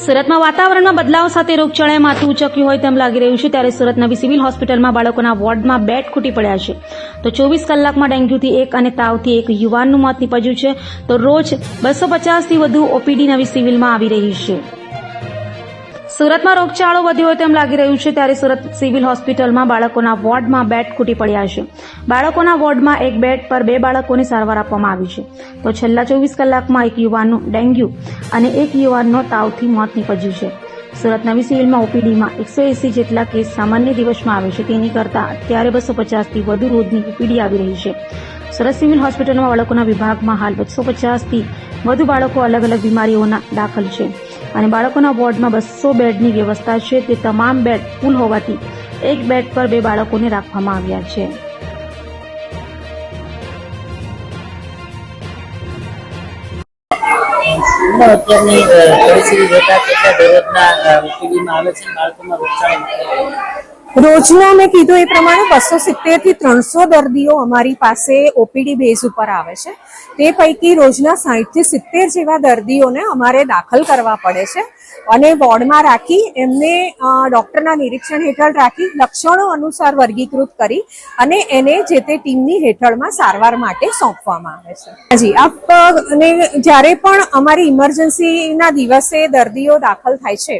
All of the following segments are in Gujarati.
સુરતમાં વાતાવરણમાં બદલાવ સાથે રોગચાળાએ માથું ઉચક્યું હોય તેમ લાગી રહ્યું છે ત્યારે સુરત નવી સિવિલ હોસ્પિટલમાં બાળકોના વોર્ડમાં બેડ ખૂટી પડ્યા છે તો 24 કલાકમાં ડેન્ગ્યુથી એક અને તાવથી એક યુવાનનું મોત નીપજ્યું છે તો રોજ 250 થી વધુ ઓપીડી નવી સિવિલમાં આવી રહી છે। સુરતમાં રોગચાળો વધ્યો હોય તેમ લાગી રહ્યું છે ત્યારે સુરત સિવિલ હોસ્પિટલમાં બાળકોના વોર્ડમાં બેડ ખૂટી પડ્યા છે। બાળકોના વોર્ડમાં એક બેડ પર 2 બાળકોને સારવાર આપવામાં આવી છે તો છેલ્લા 24 કલાકમાં એક યુવાનનું ડેન્ગ્યુ અને એક યુવાનનો તાવથી મોત નીપજ્યું છે। સુરત નવી સિવિલમાં ઓપીડીમાં 180 જેટલા કેસ સામાન્ય દિવસમાં આવે છે તેની કરતાં અત્યારે 250 થી વધુ રોજની ઓપીડી આવી રહી છે। સુરત સિવિલ હોસ્પિટલમાં બાળકોના વિભાગમાં હાલ 250 થી વધુ બાળકો અલગ અલગ બીમારીઓના દાખલ છે અને બાળકોના વોર્ડમાં 200 બેડની વ્યવસ્થા છે તે તમામ બેડ ફૂલ હોવાથી એક બેડ પર 2 બાળકોને રાખવામાં આવ્યા છે। અત્યારની પરિસ્થિતિ જોતા કેટલા દરરોજના ઓપીડીમાં આવે છે બાળકોમાં રોગચાળો રોજના મેં કીધું એ પ્રમાણે 270 થી 300 દર્દીઓ અમારી પાસે ઓપીડી બેઝ ઉપર આવે છે। તે પૈકી રોજના 60 થી 70 જેવા દર્દીઓને અમારે દાખલ કરવા પડે છે અને વોર્ડમાં રાખી એમને ડોક્ટરના નિરીક્ષણ હેઠળ રાખી લક્ષણો અનુસાર વર્ગીકૃત કરી અને એને જે તે ટીમની હેઠળમાં સારવાર માટે સોંપવામાં આવે છે। જી આપને જ્યારે પણ અમારી ઇમરજન્સીના દિવસે દર્દીઓ દાખલ થાય છે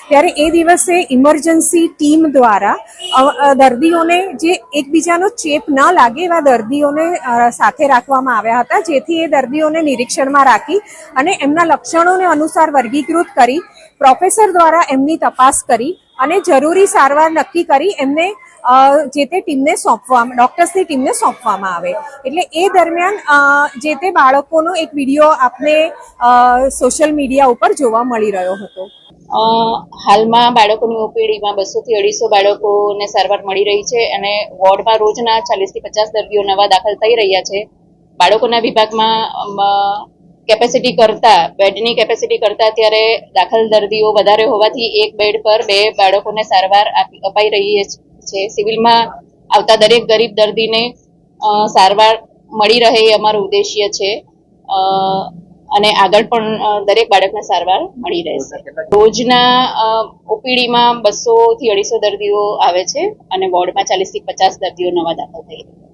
ત્યારે એ દિવસે ઇમરજન્સી ટીમ દ્વારા દર્દીઓને જે એકબીજાનો ચેપ ન લાગે એવા દર્દીઓને સાથે રાખવામાં આવ્યા હતા જેથી એ દર્દીઓને નિરીક્ષણમાં રાખી અને એમના લક્ષણોને અનુસાર વર્ગીકૃત કરી પ્રોફેસર દ્વારા એમની તપાસ કરી અને જરૂરી સારવાર નક્કી કરી એમને જે તે ટીમને સોંપવામાં ડોક્ટર્સની ટીમને સોંપવામાં આવે। એટલે એ દરમિયાન જે તે બાળકોનો એક વિડીયો આપને સોશિયલ મીડિયા ઉપર જોવા મળી રહ્યો હતો। હાલમાં બાળકોની ઓપીડીમાં 200 થી 250 બાળકોને સારવાર મળી રહી છે અને વોર્ડમાં રોજના 40 થી 50 દર્દીઓ નવા દાખલ થઈ રહ્યા છે। બાળકોના વિભાગમાં કેપેસિટી કરતા બેડની કેપેસિટી કરતા અત્યારે દાખલ દર્દીઓ વધારે હોવાથી એક બેડ પર 2 બાળકોને સારવાર અપાઈ રહી છે। સિવિલમાં આવતા દરેક ગરીબ દર્દીને સારવાર મળી રહે એ અમારો ઉદ્દેશ્ય છે અને આગળ પણ દરેક બાળકને સારવાર મળી રહેશે। રોજના ઓપીડીમાં 200 થી 250 દર્દીઓ આવે છે અને વોર્ડમાં 40 થી 50 દર્દીઓ નવા દાખલ થઈ રહ્યા છે।